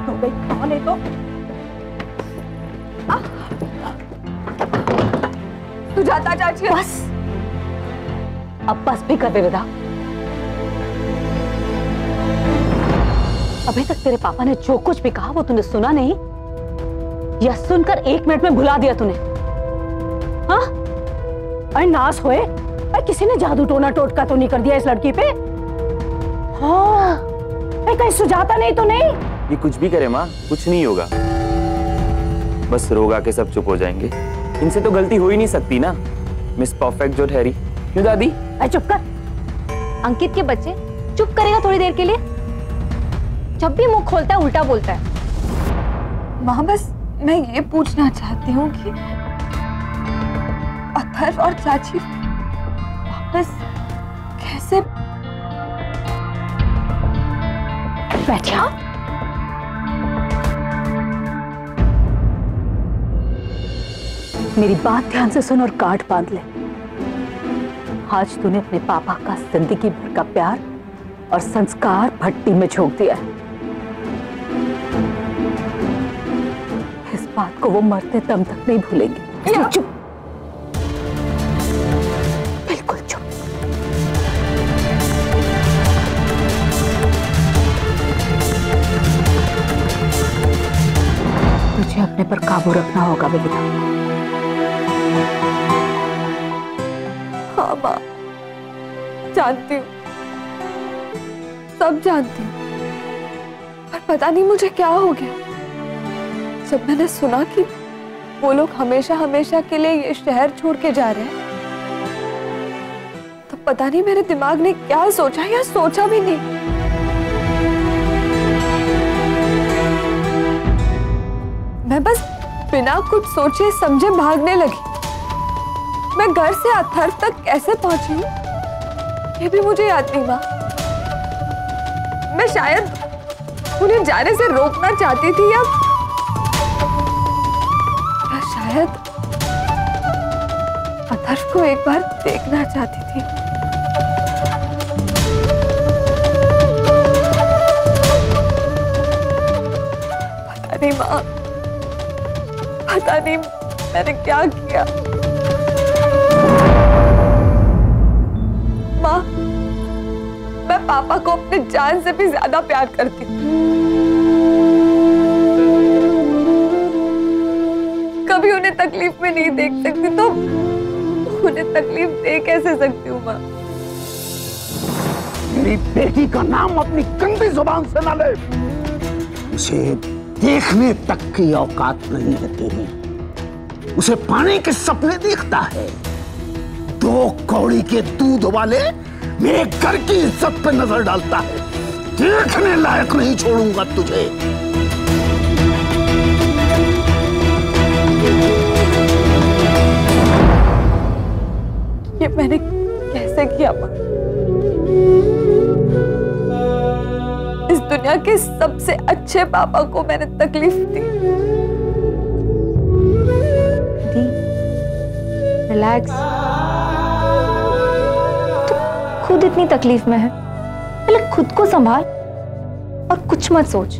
हद हो गई, कौन है तो? सुजाता चाची, बस, अब बस भी कर दे विदा। अभी तक तेरे पापा ने जो कुछ भी कहा वो तूने सुना नहीं, या सुनकर 1 मिनट में भुला दिया तूने? हाँ? अरे नाश होए, अरे किसी ने जादू टोना टोटका तो नहीं कर दिया इस लड़की पे? हाँ, कहीं सुजाता नहीं तो नहीं? ये कुछ भी करे माँ, कुछ नहीं होगा। बस रोग आके सब चुप हो जाएंगे। इनसे तो गलती हो ही नहीं सकती ना, मिस परफेक्ट जो ठहरी। क्यों दादी? अरे चुप कर। अंकित के बच्चे, चुप करेगा थोड़ी देर के लिए? जब भी मुंह खोलता है उल्टा बोलता है। माँ बस मैं ये पूछना चाहती हूँ कि अथर्व और चाची वापस कैसे? बैठा। मेरी बात ध्यान से सुन और गांठ बांध ले। आज तूने अपने पापा का जिंदगी भर का प्यार और संस्कार भट्टी में झोंक दिया है। इस बात को वो मरते दम तक नहीं भूलेंगे। चुप, बिल्कुल चुप। तुझे अपने पर काबू रखना होगा विदा। हाँ माँ, जानती हूँ, सब जानती हूँ, पर पता नहीं मुझे क्या हो गया। जब मैंने सुना कि वो लोग हमेशा हमेशा के लिए ये शहर छोड़ के जा रहे हैं, तो पता नहीं मेरे दिमाग ने क्या सोचा या सोचा भी नहीं। मैं बस बिना कुछ सोचे समझे भागने लगी। मैं घर से अथर्व तक कैसे पहुंची हूँ ये भी मुझे याद नहीं माँ। मैं शायद उन्हें जाने से रोकना चाहती थी या शायद अथर्व को एक बार देखना चाहती थी। पता नहीं माँ, पता नहीं मैंने क्या किया। माँ, मैं पापा को अपने जान से भी ज्यादा प्यार करती हूँ। कभी उन्हें तकलीफ में नहीं देख सकती तो उन्हें तकलीफ दे कैसे सकती हूँ माँ? मेरी बेटी का नाम अपनी गंदी जुबान से ना ले। उसे देखने तक की औकात नहीं है तेरी। उसे पाने के सपने देखता है। 2 कौड़ी के दूध वाले मेरे घर की इज्जत पे नजर डालता है। देखने लायक नहीं छोड़ूंगा तुझे। ये मैंने कैसे किया माँ? इस दुनिया के सबसे अच्छे पापा को मैंने तकलीफ दी। रिलैक्स, तू खुद इतनी तकलीफ में है, पहले खुद को संभाल और कुछ मत सोच।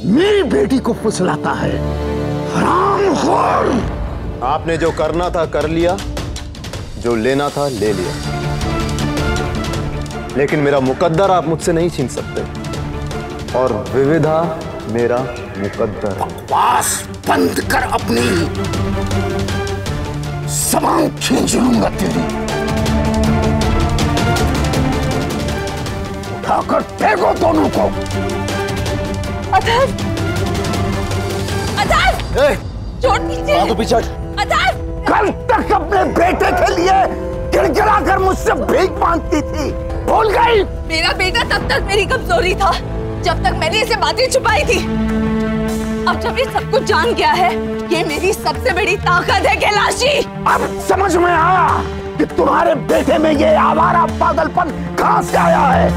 मेरी बेटी को फुसलाता है, हरामखोर। आपने जो करना था कर लिया, जो लेना था ले लिया, लेकिन मेरा मुकद्दर आप मुझसे नहीं छीन सकते और विविधा मेरा मुकद्दर। बकवास बंद कर अपनी, ज़बान खींच लूंगा तेरी। उठाकर फेंको दोनों को। अथर्व, अथर्व, छोड़ दीजिए। तो पीछे अथर्व, कल तक अपने बेटे के लिए गिड़गिड़ा कर मुझसे भीख मांगती थी, भूल गई? मेरा बेटा तब तक मेरी कमजोरी था जब तक मैंने इसे बातें छुपाई थी। अब जब ये सब कुछ जान गया है, ये मेरी सबसे बड़ी ताकत है कैलाशी। अब समझ में आया कि तुम्हारे बेटे में ये आवारा पागलपन कहां से आया है।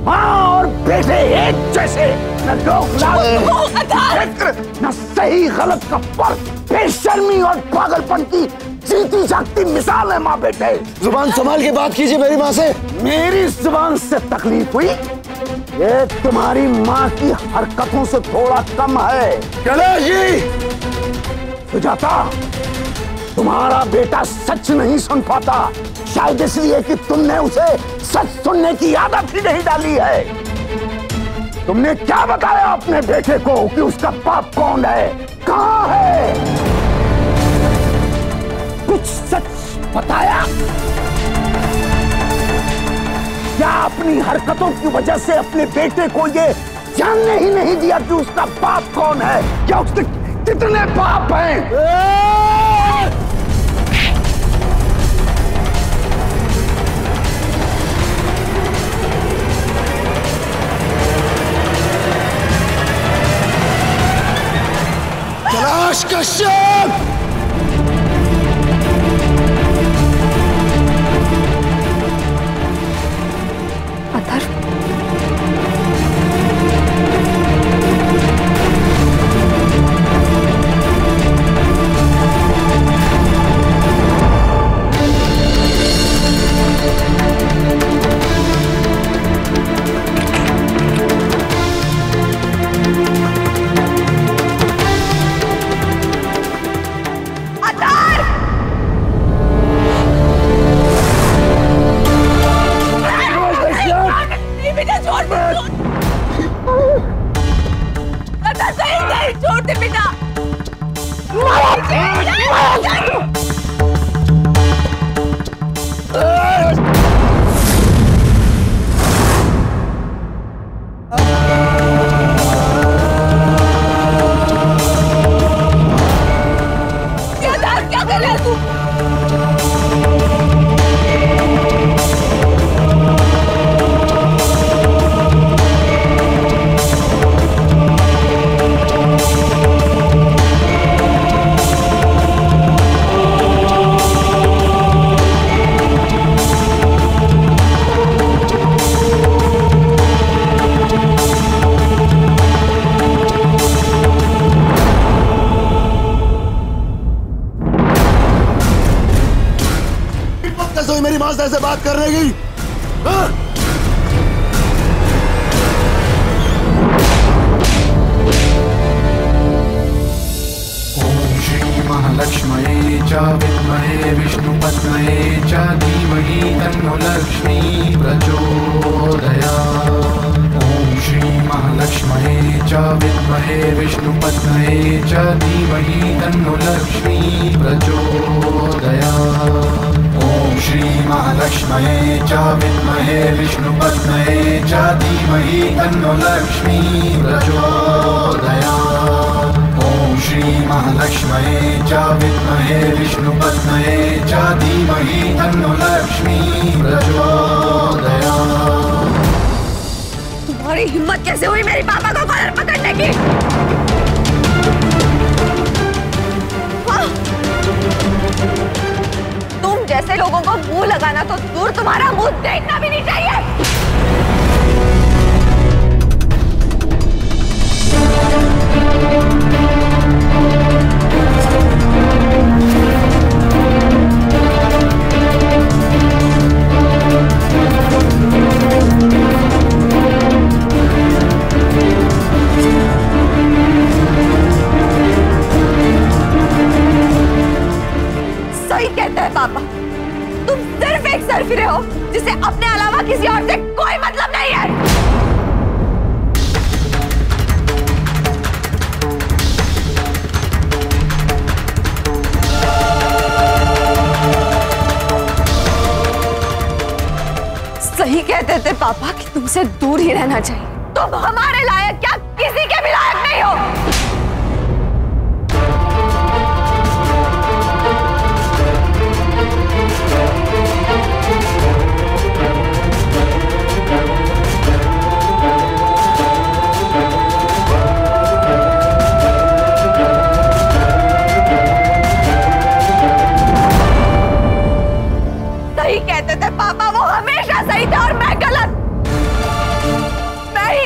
हाँ, और बेटे एक जैसे, न लोग लाल न सही गलत का फर्क, बेशर्मी और पागलपन की जीती जागती मिसाल है माँ बेटे। जुबान संभाल के बात कीजिए मेरी माँ से। मेरी जुबान से तकलीफ हुई? ये तुम्हारी माँ की हरकतों से थोड़ा कम है। कैलाश जी! सुजाता, तुम्हारा बेटा सच नहीं सुन पाता, शायद इसलिए कि तुमने उसे सच सुनने की आदत ही नहीं डाली है। तुमने क्या बताया अपने बेटे को कि उसका बाप कौन है, कहां है? कुछ सच बताया? क्या अपनी हरकतों की वजह से अपने बेटे को ये जानने ही नहीं दिया कि उसका बाप कौन है, क्या उसके कितने बाप हैं? कैलाश कश्यप! अथर्व, छोड़ दे बेटा। क्या कर रहा है तू? मेरी मां से ऐसे बात करने की? ओम श्री महालक्ष्मये च विद्महे विष्णुपत्न्ये च धीमहि तन्नो लक्ष्मी प्रचोदयात्। ओम श्री महालक्ष्मये च विद्महे विष्णुपत्न्ये च धीमहि तन्नो लक्ष्मी प्रचोदयात्। ओम श्री महालक्ष्मये च विद्महे विष्णुपत्न्ये च धीमहि तन्नो लक्ष्मी प्रचोदयात्। ओम श्री महालक्ष्मये च विद्महे विष्णुपत्न्ये च धीमहि तन्नो लक्ष्मी प्रचोदयात्। तुम्हारी हिम्मत कैसे हुई मेरे पापा को कॉलर पकड़ने की? तुम जैसे लोगों को मुंह लगाना तो दूर, तुम्हारा मुंह देखना भी नहीं चाहिए। सही कहते हैं पापा, तुम सिर्फ एक सरफिरे हो जिसे अपने अलावा किसी और से कोई मतलब नहीं है। सही कहते थे पापा कि तुमसे दूर ही रहना चाहिए। तुम हमारे लायक क्या किसी के भी लायक नहीं हो। सही कहते थे पापा, वो हमेशा सही थे और मैं गलत। मैं ही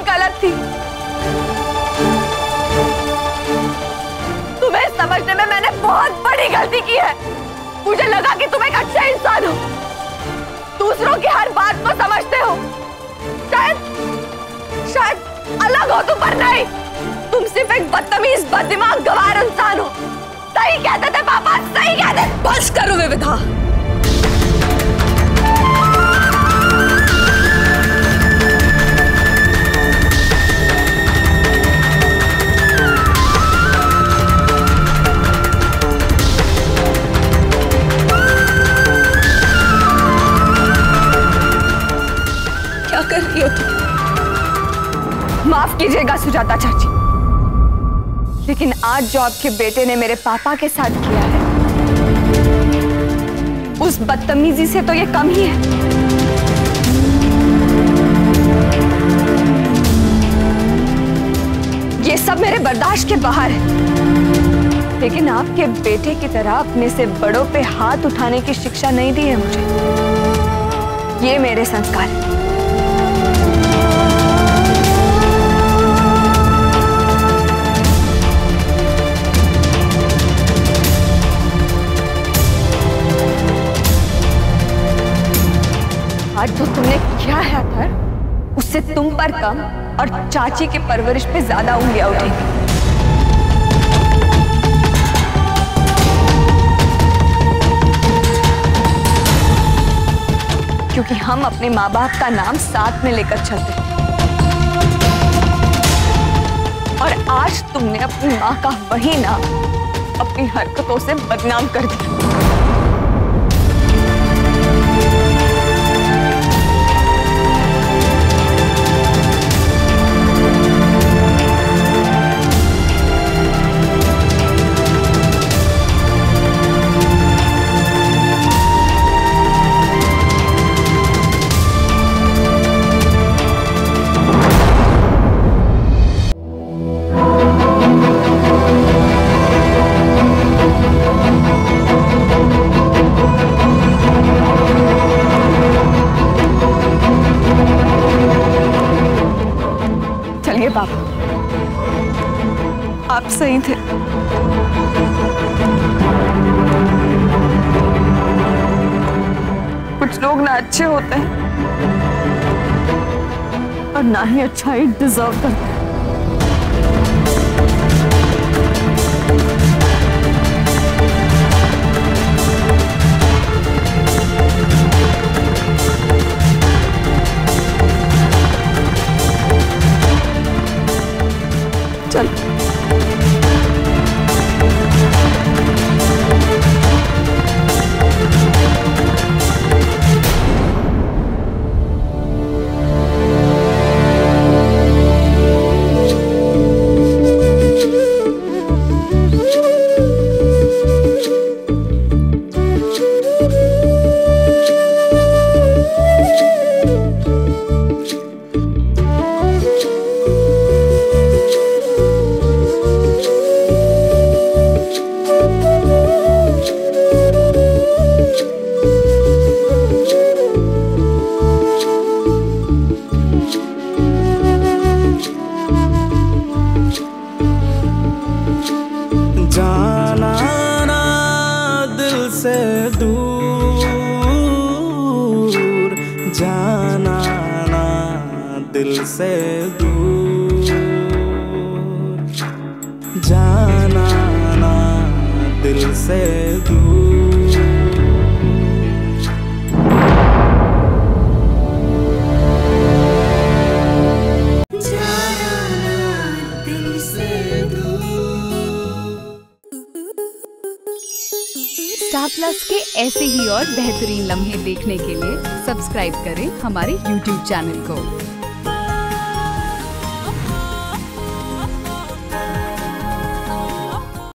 समझने में मैंने बहुत बड़ी गलती की है। मुझे लगा कि तुम एक अच्छा इंसान हो, दूसरों की हर बात को समझते हो, शायद अलग हो तुम, पर नहीं, तुम सिर्फ एक बदतमीज, बददिमाग, गवार इंसान हो। सही कहते थे पापा, सही कहते। बस करो विविधा। क्या कर रही हो तुम? माफ कीजिएगा सुजाता चाची, लेकिन आज जो आपके बेटे ने मेरे पापा के साथ किया है, उस बदतमीजी से तो ये कम ही है। ये सब मेरे बर्दाश्त के बाहर है, लेकिन आपके बेटे की तरह अपने से बड़ों पे हाथ उठाने की शिक्षा नहीं दी है मुझे। ये मेरे संस्कार हैं। आज जो तुमने किया है अथर, उससे तुम पर कम और चाची की परवरिश पे ज्यादा उंगलियां उठेंगी। क्योंकि हम अपने माँ बाप का नाम साथ में लेकर चलते हैं, और आज तुमने अपनी माँ का वही नाम अपनी हरकतों से बदनाम कर दिया। बाबा, आप सही थे। कुछ लोग ना अच्छे होते हैं और ना ही अच्छाई डिजर्व करते हैं। चल जाना ना दिल से दूर, जाना ना दिल से दूर। जाना ना दिल से दूर। स्टार प्लस के ऐसे ही और बेहतरीन लम्हे देखने के लिए सब्सक्राइब करें हमारे YouTube चैनल को।